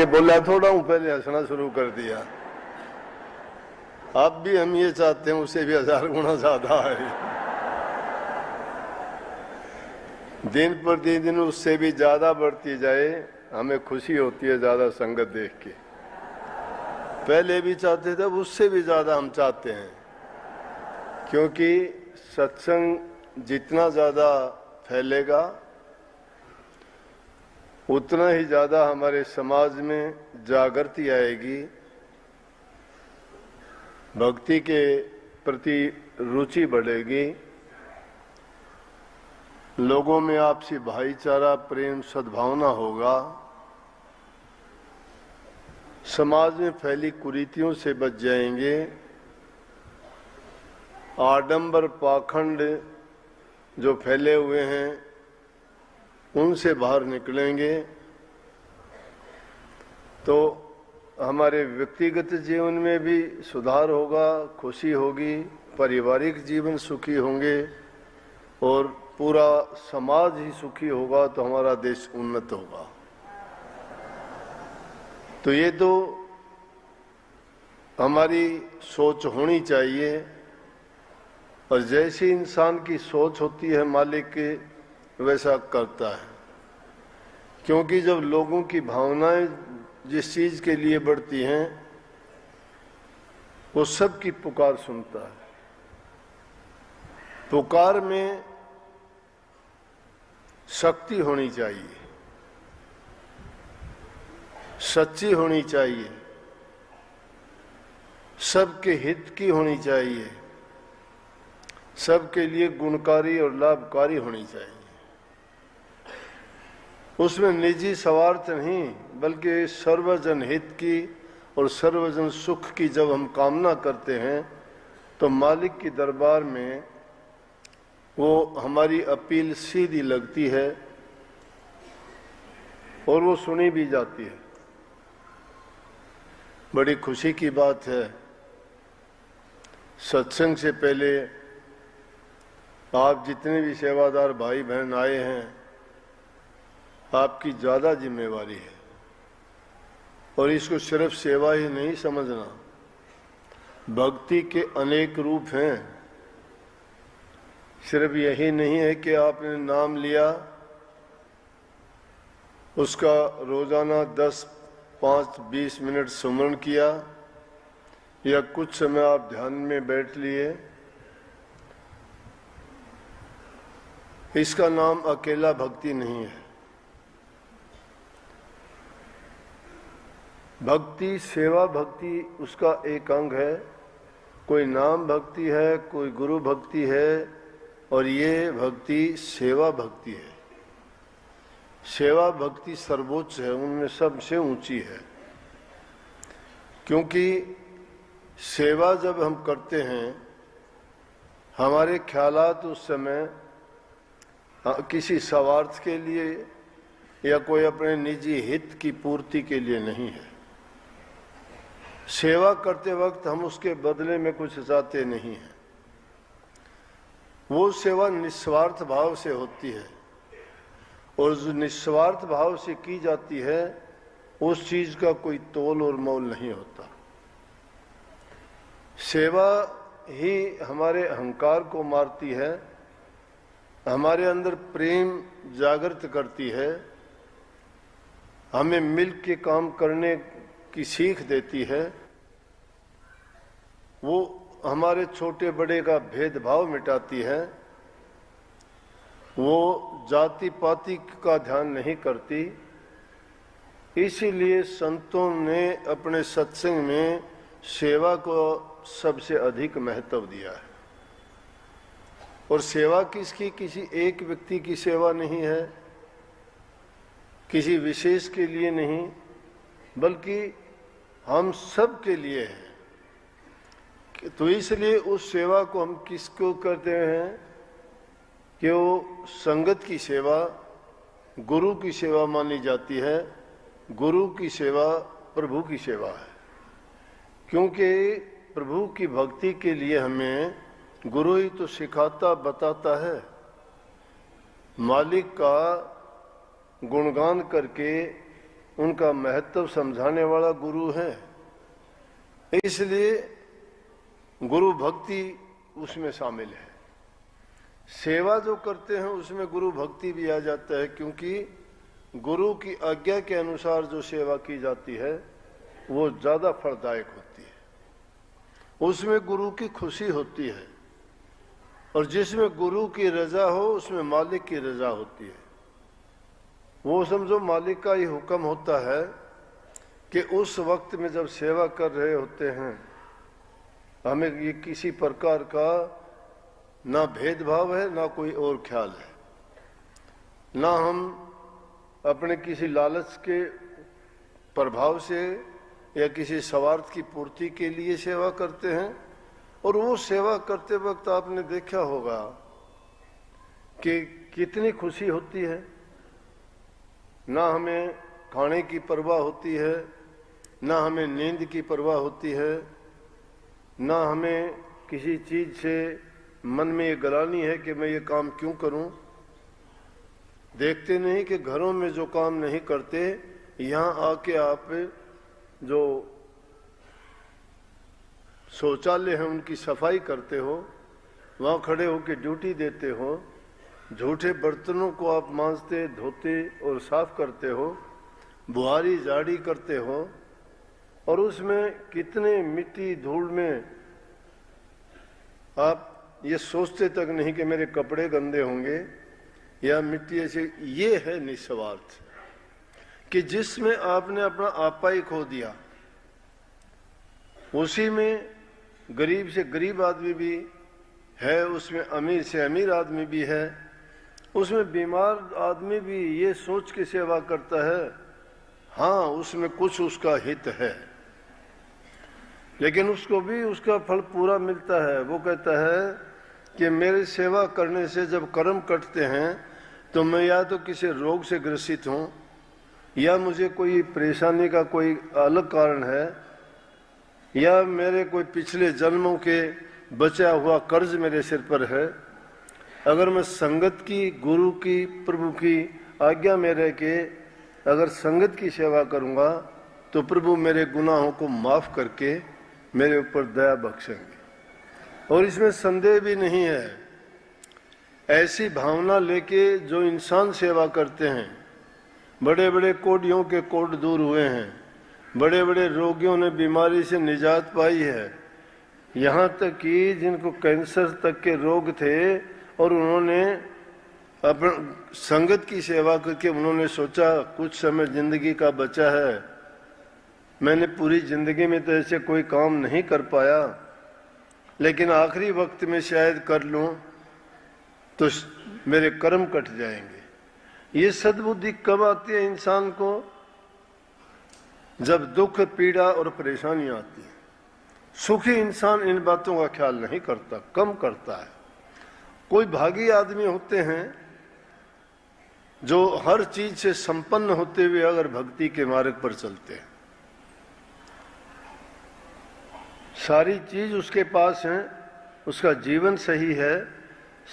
के बोला थोड़ा हूं, पहले हंसना शुरू कर दिया। अब भी हम ये चाहते हैं उससे भी 1000 गुना ज्यादा है। दिन पर दिन उससे भी ज्यादा बढ़ती जाए, हमें खुशी होती है ज्यादा संगत देख के। पहले भी चाहते थे, अब उससे भी ज्यादा हम चाहते हैं, क्योंकि सत्संग जितना ज्यादा फैलेगा उतना ही ज्यादा हमारे समाज में जागृति आएगी, भक्ति के प्रति रुचि बढ़ेगी, लोगों में आपसी भाईचारा, प्रेम, सद्भावना होगा, समाज में फैली कुरीतियों से बच जाएंगे, आडंबर पाखंड जो फैले हुए हैं उनसे बाहर निकलेंगे, तो हमारे व्यक्तिगत जीवन में भी सुधार होगा, खुशी होगी, पारिवारिक जीवन सुखी होंगे और पूरा समाज ही सुखी होगा, तो हमारा देश उन्नत होगा। तो ये तो हमारी सोच होनी चाहिए, और जैसी इंसान की सोच होती है मालिक वैसा करता है, क्योंकि जब लोगों की भावनाएं जिस चीज के लिए बढ़ती हैं वो सबकी पुकार सुनता है। पुकार में शक्ति होनी चाहिए, सच्ची होनी चाहिए, सबके हित की होनी चाहिए, सबके लिए गुणकारी और लाभकारी होनी चाहिए। उसमें निजी स्वार्थ नहीं, बल्कि सर्वजन हित की और सर्वजन सुख की जब हम कामना करते हैं तो मालिक की दरबार में वो हमारी अपील सीधी लगती है और वो सुनी भी जाती है। बड़ी खुशी की बात है, सत्संग से पहले आप जितने भी सेवादार भाई बहन आए हैं, आपकी ज्यादा जिम्मेवारी है, और इसको सिर्फ सेवा ही नहीं समझना, भक्ति के अनेक रूप हैं। सिर्फ यही नहीं है कि आपने नाम लिया, उसका रोजाना 10, 5, 20 मिनट सुमरण किया, या कुछ समय आप ध्यान में बैठ लिए, इसका नाम अकेला भक्ति नहीं है। भक्ति, सेवा भक्ति उसका एक अंग है। कोई नाम भक्ति है, कोई गुरु भक्ति है, और ये भक्ति सेवा भक्ति है। सेवा भक्ति सर्वोच्च है, उनमें सबसे ऊंची है, क्योंकि सेवा जब हम करते हैं, हमारे ख्यालात उस समय किसी स्वार्थ के लिए या कोई अपने निजी हित की पूर्ति के लिए नहीं है। सेवा करते वक्त हम उसके बदले में कुछ चाहते नहीं हैं। वो सेवा निस्वार्थ भाव से होती है, और जो निस्वार्थ भाव से की जाती है उस चीज का कोई तोल और मोल नहीं होता। सेवा ही हमारे अहंकार को मारती है, हमारे अंदर प्रेम जागृत करती है, हमें मिल के काम करने की सीख देती है, वो हमारे छोटे बड़े का भेदभाव मिटाती है, वो जाति पाति का ध्यान नहीं करती। इसीलिए संतों ने अपने सत्संग में सेवा को सबसे अधिक महत्व दिया है। और सेवा किसकी, किसी एक व्यक्ति की सेवा नहीं है, किसी विशेष के लिए नहीं, बल्कि हम सब के लिए है। तो इसलिए उस सेवा को हम किसको करते हैं कि वो संगत की सेवा, गुरु की सेवा मानी जाती है। गुरु की सेवा प्रभु की सेवा है, क्योंकि प्रभु की भक्ति के लिए हमें गुरु ही तो सिखाता बताता है। मालिक का गुणगान करके उनका महत्व समझाने वाला गुरु है। इसलिए गुरु भक्ति उसमें शामिल है। सेवा जो करते हैं उसमें गुरु भक्ति भी आ जाता है, क्योंकि गुरु की आज्ञा के अनुसार जो सेवा की जाती है वो ज्यादा फलदायक होती है, उसमें गुरु की खुशी होती है, और जिसमें गुरु की रजा हो उसमें मालिक की रजा होती है। वो समझो मालिक का ही हुक्म होता है कि उस वक्त में जब सेवा कर रहे होते हैं हमें ये किसी प्रकार का ना भेदभाव है ना कोई और ख्याल है, ना हम अपने किसी लालच के प्रभाव से या किसी स्वार्थ की पूर्ति के लिए सेवा करते हैं। और वो सेवा करते वक्त आपने देखा होगा कि कितनी खुशी होती है, ना हमें खाने की परवाह होती है, ना हमें नींद की परवाह होती है, ना हमें किसी चीज से मन में ये गलानी है कि मैं ये काम क्यों करूं। देखते नहीं कि घरों में जो काम नहीं करते, यहाँ आके आप जो शौचालय है उनकी सफाई करते हो, वहाँ खड़े होकर ड्यूटी देते हो, झूठे बर्तनों को आप मांजते धोते और साफ करते हो, बुहारी झाड़ी करते हो, और उसमें कितने मिट्टी धूल में आप ये सोचते तक नहीं कि मेरे कपड़े गंदे होंगे या मिट्टी ऐसे। ये है निस्वार्थ कि जिसमें आपने अपना आपा ही खो दिया, उसी में गरीब से गरीब आदमी भी है, उसमें अमीर से अमीर आदमी भी है, उसमें बीमार आदमी भी ये सोच के सेवा करता है हाँ उसमें कुछ उसका हित है, लेकिन उसको भी उसका फल पूरा मिलता है। वो कहता है कि मेरी सेवा करने से जब कर्म कटते हैं तो मैं या तो किसी रोग से ग्रसित हूँ, या मुझे कोई परेशानी का कोई अलग कारण है, या मेरे कोई पिछले जन्मों के बचा हुआ कर्ज मेरे सिर पर है। अगर मैं संगत की, गुरु की, प्रभु की आज्ञा में रह के अगर संगत की सेवा करूंगा तो प्रभु मेरे गुनाहों को माफ करके मेरे ऊपर दया बख्शेंगे। और इसमें संदेह भी नहीं है। ऐसी भावना लेके जो इंसान सेवा करते हैं, बड़े बड़े कोढ़ियों के कोढ़ दूर हुए हैं, बड़े बड़े रोगियों ने बीमारी से निजात पाई है, यहाँ तक कि जिनको कैंसर तक के रोग थे और उन्होंने अपने संगत की सेवा करके उन्होंने सोचा कुछ समय जिंदगी का बचा है, मैंने पूरी जिंदगी में तो ऐसे कोई काम नहीं कर पाया, लेकिन आखिरी वक्त में शायद कर लूं तो मेरे कर्म कट जाएंगे। ये सद्बुद्धि कब आती है इंसान को? जब दुख, पीड़ा और परेशानी आती है। सुखी इंसान इन बातों का ख्याल नहीं करता, कम करता है। कोई भागी आदमी होते हैं जो हर चीज से संपन्न होते हुए अगर भक्ति के मार्ग पर चलते हैं, सारी चीज उसके पास है, उसका जीवन सही है,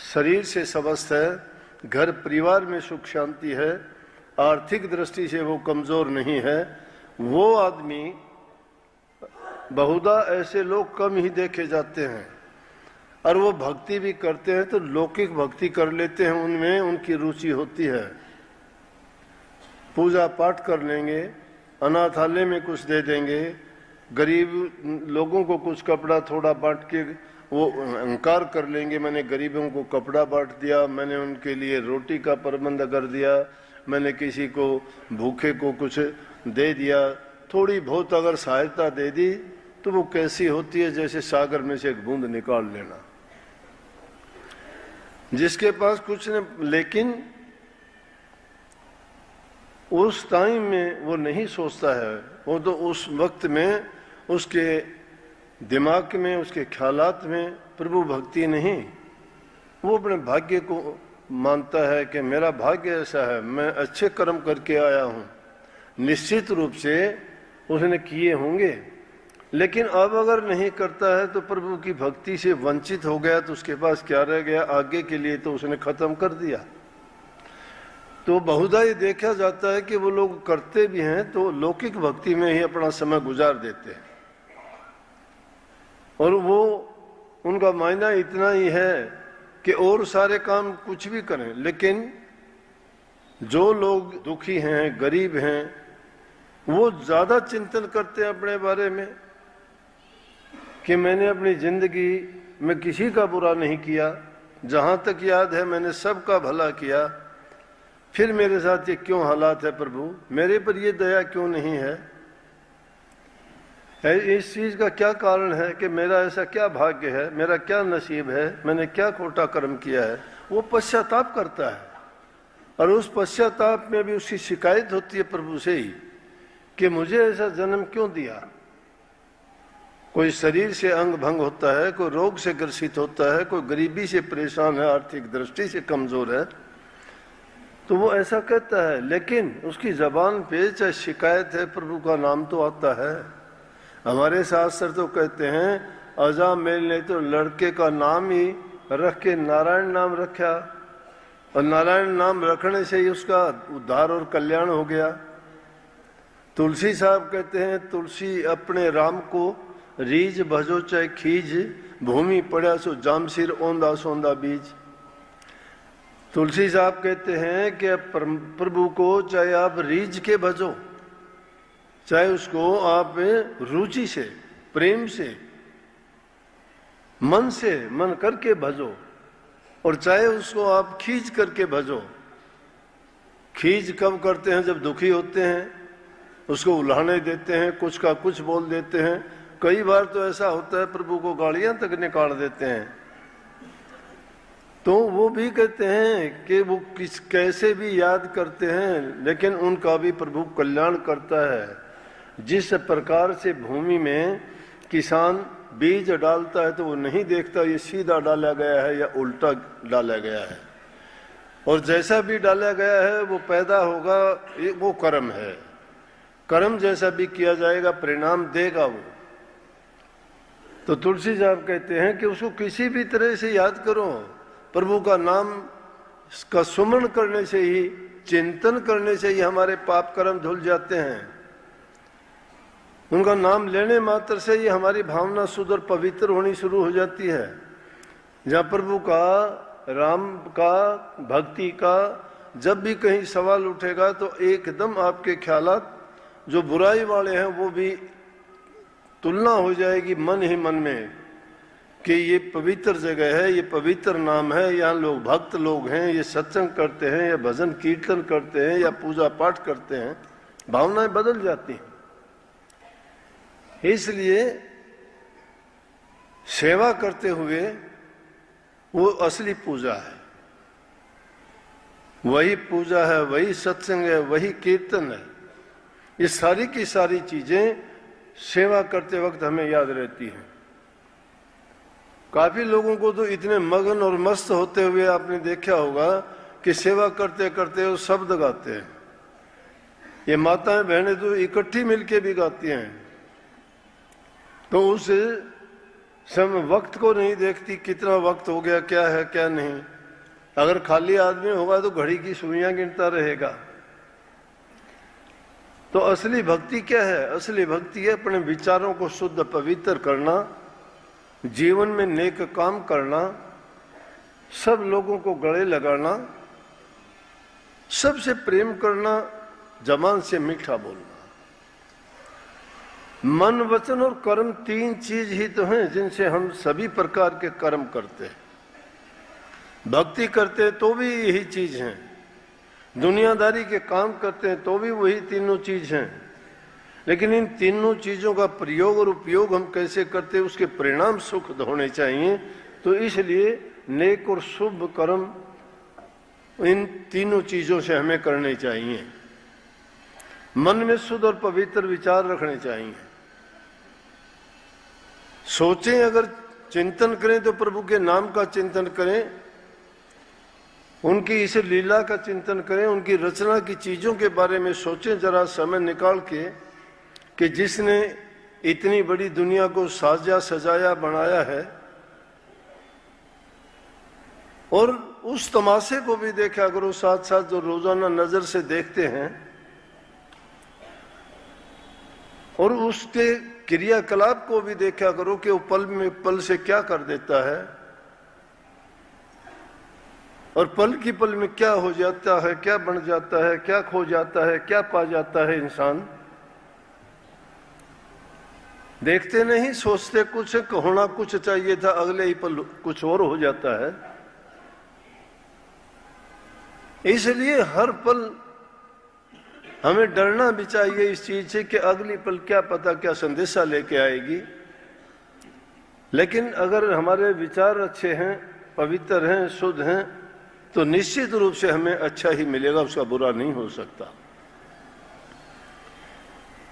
शरीर से स्वस्थ है, घर परिवार में सुख शांति है, आर्थिक दृष्टि से वो कमजोर नहीं है, वो आदमी, बहुधा ऐसे लोग कम ही देखे जाते हैं। और वो भक्ति भी करते हैं तो लौकिक भक्ति कर लेते हैं, उनमें उनकी रुचि होती है। पूजा पाठ कर लेंगे, अनाथालय में कुछ दे देंगे, गरीब लोगों को कुछ कपड़ा थोड़ा बांट के वो अहंकार कर लेंगे, मैंने गरीबों को कपड़ा बांट दिया, मैंने उनके लिए रोटी का प्रबंध कर दिया, मैंने किसी को भूखे को कुछ दे दिया। थोड़ी बहुत अगर सहायता दे दी तो वो कैसी होती है? जैसे सागर में से एक बूंद निकाल लेना। जिसके पास कुछ नहीं, लेकिन उस टाइम में वो नहीं सोचता है, वो तो उस वक्त में उसके दिमाग में, उसके ख्यालात में प्रभु भक्ति नहीं, वो अपने भाग्य को मानता है कि मेरा भाग्य ऐसा है, मैं अच्छे कर्म करके आया हूँ। निश्चित रूप से उसने किए होंगे, लेकिन अब अगर नहीं करता है तो प्रभु की भक्ति से वंचित हो गया तो उसके पास क्या रह गया? आगे के लिए तो उसने खत्म कर दिया। तो बहुधा ये देखा जाता है कि वो लोग करते भी हैं तो लौकिक भक्ति में ही अपना समय गुजार देते हैं, और वो उनका मायना इतना ही है कि और सारे काम कुछ भी करें, लेकिन जो लोग दुखी हैं, गरीब हैं, वो ज्यादा चिंतन करते हैं अपने बारे में कि मैंने अपनी जिंदगी में किसी का बुरा नहीं किया, जहां तक याद है मैंने सबका भला किया, फिर मेरे साथ ये क्यों हालात है प्रभु, मेरे पर ये दया क्यों नहीं है, इस चीज का क्या कारण है कि मेरा ऐसा क्या भाग्य है, मेरा क्या नसीब है, मैंने क्या खोटा कर्म किया है। वो पश्चाताप करता है, और उस पश्चाताप में भी उसकी शिकायत होती है प्रभु से ही कि मुझे ऐसा जन्म क्यों दिया। कोई शरीर से अंग भंग होता है, कोई रोग से ग्रसित होता है, कोई गरीबी से परेशान है, आर्थिक दृष्टि से कमजोर है, तो वो ऐसा कहता है, लेकिन उसकी जबान पे चाहे शिकायत है, प्रभु का नाम तो आता है। हमारे शास्त्र तो कहते हैं अजामेल ने तो लड़के का नाम ही रख के नारायण नाम रखा, और नारायण नाम रखने से ही उसका उद्धार और कल्याण हो गया। तुलसी साहब कहते हैं तुलसी अपने राम को रीज भजो चाहे खीज, भूमि पड़ा सो जामसिर ओंदा सोंदा बीज। तुलसी साहब कहते हैं कि प्रभु को चाहे आप रीझ के भजो, चाहे उसको आप रुचि से, प्रेम से, मन करके भजो, और चाहे उसको आप खींच करके भजो। खींच कब करते हैं? जब दुखी होते हैं, उसको उल्हाने देते हैं, कुछ का कुछ बोल देते हैं। कई बार तो ऐसा होता है प्रभु को गालियां तक निकाल देते हैं, तो वो भी कहते हैं कि वो कैसे भी याद करते हैं, लेकिन उनका भी प्रभु कल्याण करता है। जिस प्रकार से भूमि में किसान बीज डालता है तो वो नहीं देखता ये सीधा डाला गया है या उल्टा डाला गया है, और जैसा भी डाला गया है वो पैदा होगा, वो कर्म है। कर्म जैसा भी किया जाएगा परिणाम देगा वो। तो तुलसी साहब कहते हैं कि उसको किसी भी तरह से याद करो, प्रभु का नाम का सुमरण करने से ही, चिंतन करने से ही हमारे पाप कर्म धुल जाते हैं। उनका नाम लेने मात्र से ही हमारी भावना शुद्ध और पवित्र होनी शुरू हो जाती है। जहाँ प्रभु का, राम का, भक्ति का जब भी कहीं सवाल उठेगा तो एकदम आपके ख्यालात जो बुराई वाले हैं वो भी तुलना हो जाएगी मन ही मन में कि ये पवित्र जगह है, ये पवित्र नाम है, यहाँ लोग भक्त लोग हैं, ये सत्संग करते हैं या भजन कीर्तन करते हैं या पूजा पाठ करते हैं। भावनाएं बदल जाती हैं। इसलिए सेवा करते हुए वो असली पूजा है, वही पूजा है, वही सत्संग है, वही कीर्तन है। ये सारी की सारी चीजें सेवा करते वक्त हमें याद रहती हैं। काफी लोगों को तो इतने मगन और मस्त होते हुए आपने देखा होगा कि सेवा करते करते वो शब्द गाते हैं। ये माताएं बहनें तो इकट्ठी मिलके भी गाती हैं, तो उस समय वक्त को नहीं देखती कितना वक्त हो गया, क्या है क्या नहीं। अगर खाली आदमी होगा तो घड़ी की सुइयां गिनता रहेगा। तो असली भक्ति क्या है? असली भक्ति है अपने विचारों को शुद्ध पवित्र करना, जीवन में नेक काम करना, सब लोगों को गले लगाना, सबसे प्रेम करना, जबान से मीठा बोलना। मन, वचन और कर्म तीन चीज ही तो हैं जिनसे हम सभी प्रकार के कर्म करते हैं। भक्ति करते हैं तो भी यही चीज हैं, दुनियादारी के काम करते हैं तो भी वही तीनों चीज हैं। लेकिन इन तीनों चीजों का प्रयोग और उपयोग हम कैसे करते हैं, उसके परिणाम सुख होने चाहिए। तो इसलिए नेक और शुभ कर्म इन तीनों चीजों से हमें करने चाहिए। मन में शुद्ध और पवित्र विचार रखने चाहिए। सोचें, अगर चिंतन करें तो प्रभु के नाम का चिंतन करें, उनकी इस लीला का चिंतन करें, उनकी रचना की चीजों के बारे में सोचें जरा समय निकाल के कि जिसने इतनी बड़ी दुनिया को साजा सजाया बनाया है, और उस तमाशे को भी देखा करो साथ साथ जो रोजाना नजर से देखते हैं, और उसके क्रियाकलाप को भी देखा करो कि वो पल में पल से क्या कर देता है और पल की पल में क्या हो जाता है, क्या बन जाता है, क्या खो जाता है, क्या पा जाता है इंसान। देखते नहीं, सोचते कुछ, होना कुछ चाहिए था, अगले ही पल कुछ और हो जाता है। इसलिए हर पल हमें डरना भी चाहिए इस चीज से कि अगली पल क्या पता क्या संदेशा लेके आएगी। लेकिन अगर हमारे विचार अच्छे हैं, पवित्र हैं, शुद्ध हैं, तो निश्चित रूप से हमें अच्छा ही मिलेगा, उसका बुरा नहीं हो सकता।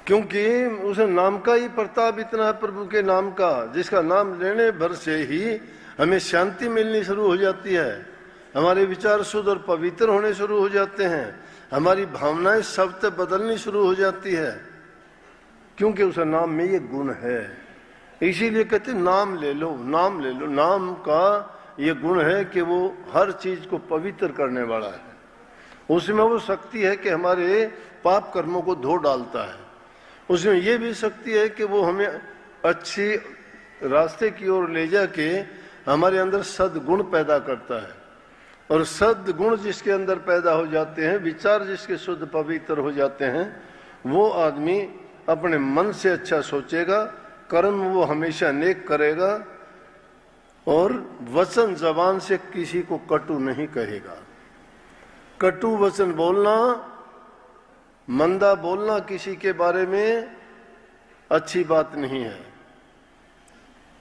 क्योंकि उस नाम का ही प्रताप इतना है, प्रभु के नाम का, जिसका नाम लेने भर से ही हमें शांति मिलनी शुरू हो जाती है, हमारे विचार शुद्ध और पवित्र होने शुरू हो जाते हैं, हमारी भावनाएं शब्द बदलनी शुरू हो जाती है, क्योंकि उस नाम में ये गुण है। इसीलिए कहते नाम ले लो, नाम ले लो। नाम का ये गुण है कि वो हर चीज को पवित्र करने वाला है। उसमें वो शक्ति है कि हमारे पाप कर्मों को धो डालता है। उसमें ये भी शक्ति है कि वो हमें अच्छी रास्ते की ओर ले जाके हमारे अंदर सद्गुण पैदा करता है। और सद्गुण जिसके अंदर पैदा हो जाते हैं, विचार जिसके शुद्ध पवित्र हो जाते हैं, वो आदमी अपने मन से अच्छा सोचेगा, कर्म वो हमेशा नेक करेगा, और वचन जबान से किसी को कटु नहीं कहेगा। कटु वचन बोलना, मंदा बोलना किसी के बारे में अच्छी बात नहीं है।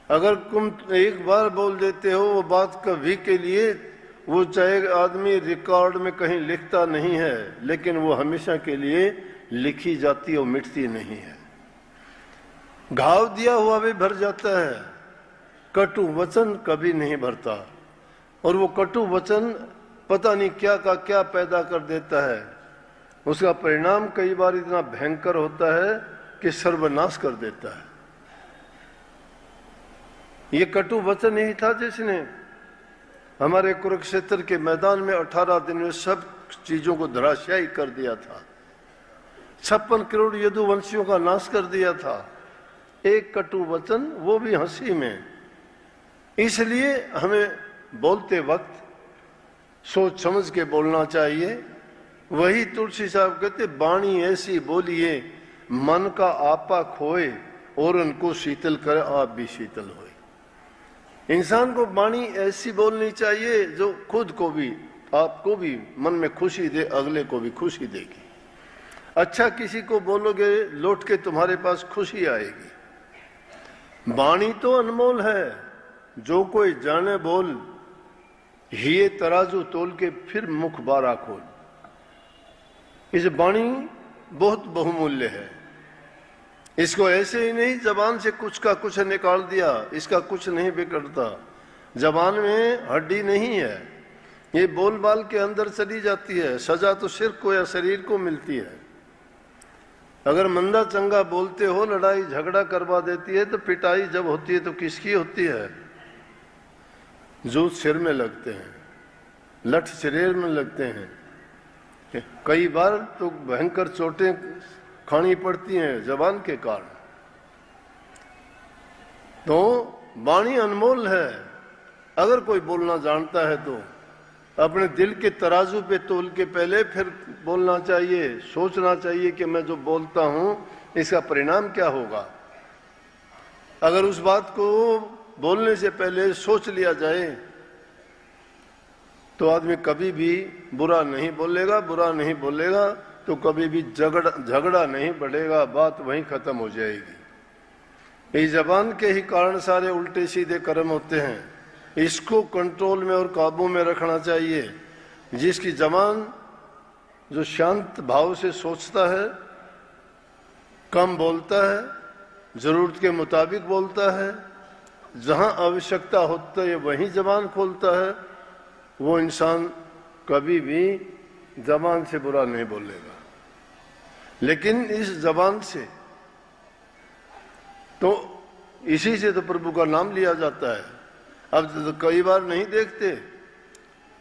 अगर तुम एक बार बोल देते हो वो बात कभी के लिए, वो चाहे आदमी रिकॉर्ड में कहीं लिखता नहीं है, लेकिन वो हमेशा के लिए लिखी जाती और मिटती नहीं है। घाव दिया हुआ भी भर जाता है, कटु वचन कभी नहीं भरता। और वो कटु वचन पता नहीं क्या का क्या पैदा कर देता है। उसका परिणाम कई बार इतना भयंकर होता है कि सर्वनाश कर देता है। ये कटु वचन ही था जिसने हमारे कुरुक्षेत्र के मैदान में 18 दिन में सब चीजों को धराशायी कर दिया था, 56 करोड़ यदुवंशियों का नाश कर दिया था। एक कटु वचन, वो भी हंसी में। इसलिए हमें बोलते वक्त सोच समझ के बोलना चाहिए। वही तुलसी साहब कहते, बाणी ऐसी बोलिए मन का आपा खोए, और उनको शीतल करे आप भी शीतल होए। इंसान को वाणी ऐसी बोलनी चाहिए जो खुद को भी, आपको भी मन में खुशी दे, अगले को भी खुशी देगी। अच्छा किसी को बोलोगे, लौट के तुम्हारे पास खुशी आएगी। वाणी तो अनमोल है, जो कोई जाने बोल, हिये तराजू तोल के फिर मुख बारा खोल। इस वाणी बहुत बहुमूल्य है। इसको ऐसे ही नहीं जबान से कुछ का कुछ निकाल दिया, इसका कुछ नहीं बिगड़ता। जबान में हड्डी नहीं है, ये बोल बाल के अंदर चली जाती है। सजा तो सिर को या शरीर को मिलती है। अगर मंदा चंगा बोलते हो, लड़ाई झगड़ा करवा देती है, तो पिटाई जब होती है तो किसकी होती है? जूत सिर में लगते हैं, लठ शरीर में लगते हैं। कई बार तो भयंकर चोटें खानी पड़ती हैं जबान के कारण। तो वाणी अनमोल है। अगर कोई बोलना जानता है तो अपने दिल के तराजू पे तोल के पहले फिर बोलना चाहिए, सोचना चाहिए कि मैं जो बोलता हूं इसका परिणाम क्या होगा। अगर उस बात को बोलने से पहले सोच लिया जाए तो आदमी कभी भी बुरा नहीं बोलेगा। बुरा नहीं बोलेगा तो कभी भी झगड़ा नहीं बढ़ेगा, बात वहीं खत्म हो जाएगी। इस जबान के ही कारण सारे उल्टे सीधे कर्म होते हैं। इसको कंट्रोल में और काबू में रखना चाहिए। जिसकी जबान जो शांत भाव से सोचता है, कम बोलता है, जरूरत के मुताबिक बोलता है, जहां आवश्यकता होती है वहीं जबान खोलता है, वो इंसान कभी भी जबान से बुरा नहीं बोलेगा। लेकिन इस जबान से तो इसी से तो प्रभु का नाम लिया जाता है। अब तो कई बार नहीं देखते,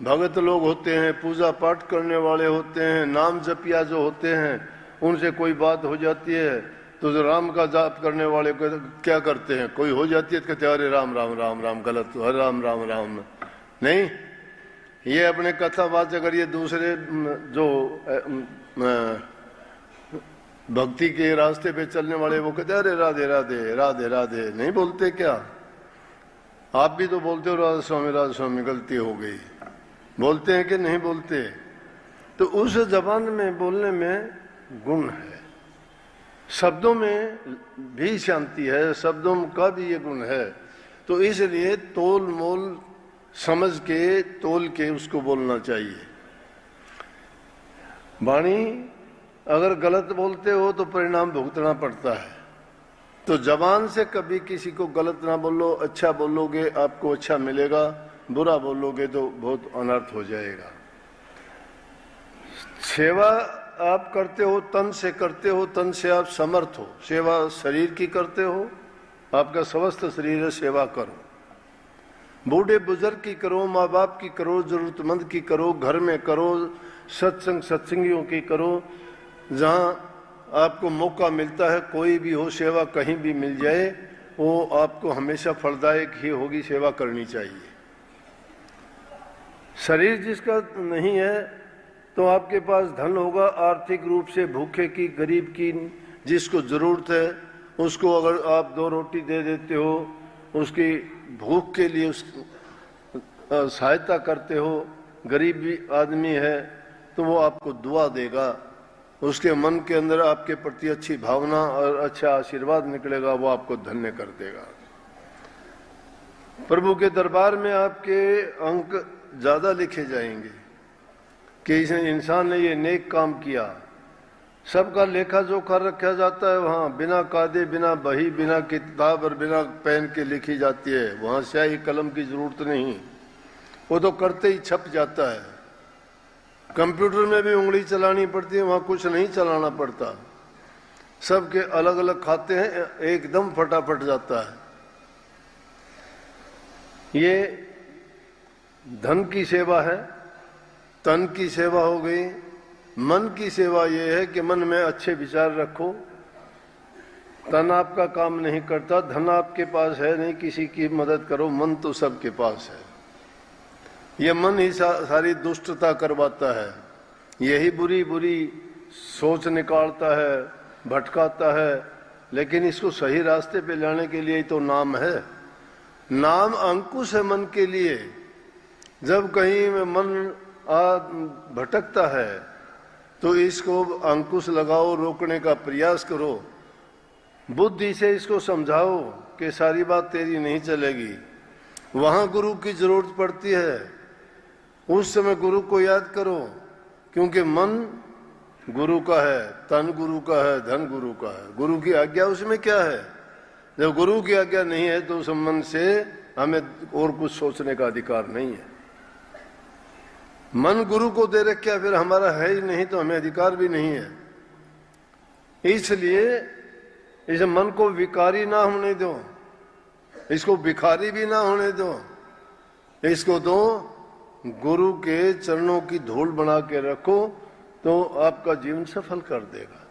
भगत लोग होते हैं, पूजा पाठ करने वाले होते हैं, नाम जपिया जो होते हैं, उनसे कोई बात हो जाती है तो जो राम का जाप करने वाले को क्या करते हैं, कोई हो जाती है तो कहते हैं अरे राम राम राम राम, गलत, हरे राम राम राम नहीं। ये अपने कथावाचक, अगर ये दूसरे जो भक्ति के रास्ते पे चलने वाले वो कहते अरे राधे राधे राधे राधे, नहीं बोलते क्या? आप भी तो बोलते हो राधा स्वामी गलती हो गई, बोलते हैं कि नहीं बोलते? तो उस जबान में बोलने में गुण है, शब्दों में भी शांति है, शब्दों का भी ये गुण है। तो इसलिए तोल मोल समझ के तोल के उसको बोलना चाहिए। वाणी अगर गलत बोलते हो तो परिणाम भुगतना पड़ता है। तो जबान से कभी किसी को गलत ना बोलो, अच्छा बोलोगे आपको अच्छा मिलेगा, बुरा बोलोगे तो बहुत अनर्थ हो जाएगा। सेवा आप करते हो, तन से करते हो, तन से आप समर्थ हो। सेवा शरीर की करते हो, आपका समस्त शरीर है, सेवा करो। बूढ़े बुजुर्ग की करो, माँ बाप की करो, जरूरतमंद की करो, घर में करो, सत्संगियों की करो। जहाँ आपको मौका मिलता है, कोई भी हो, सेवा कहीं भी मिल जाए, वो आपको हमेशा फलदायक ही होगी, सेवा करनी चाहिए। शरीर जिसका नहीं है तो आपके पास धन होगा, आर्थिक रूप से भूखे की, गरीब की, जिसको जरूरत है उसको अगर आप 2 रोटी दे देते हो, उसकी भूख के लिए उस सहायता करते हो, गरीब भी आदमी है तो वो आपको दुआ देगा, उसके मन के अंदर आपके प्रति अच्छी भावना और अच्छा आशीर्वाद निकलेगा, वो आपको धन्य कर देगा। प्रभु के दरबार में आपके अंक ज्यादा लिखे जाएंगे कि इस इंसान ने ये नेक काम किया। सबका लेखा जोखा रखा जाता है वहाँ, बिना कायदे, बिना बही, बिना किताब और बिना पेन के लिखी जाती है। वहाँ स्याही कलम की जरूरत नहीं, वो तो करते ही छप जाता है। कंप्यूटर में भी उंगली चलानी पड़ती है, वहाँ कुछ नहीं चलाना पड़ता, सबके अलग अलग खाते हैं, एकदम फटाफट जाता है। ये धन की सेवा है, तन की सेवा हो गई। मन की सेवा ये है कि मन में अच्छे विचार रखो। तन आपका काम नहीं करता, धन आपके पास है नहीं, किसी की मदद करो, मन तो सबके पास है। ये मन ही सारी दुष्टता करवाता है, यही बुरी बुरी सोच निकालता है, भटकाता है। लेकिन इसको सही रास्ते पे लाने के लिए तो नाम है। नाम अंकुश है मन के लिए। जब कहीं मन भटकता है तो इसको अंकुश लगाओ, रोकने का प्रयास करो, बुद्धि से इसको समझाओ कि सारी बात तेरी नहीं चलेगी। वहां गुरु की जरूरत पड़ती है, उस समय गुरु को याद करो, क्योंकि मन गुरु का है, तन गुरु का है, धन गुरु का है। गुरु की आज्ञा उसमें क्या है? जब गुरु की आज्ञा नहीं है तो उस मन से हमें और कुछ सोचने का अधिकार नहीं है। मन गुरु को दे रखा, फिर हमारा है ही नहीं तो हमें अधिकार भी नहीं है। इसलिए इस मन को विकारी ना होने दो, इसको भिखारी भी ना होने दो, इसको दो गुरु के चरणों की धूल बना के रखो, तो आपका जीवन सफल कर देगा।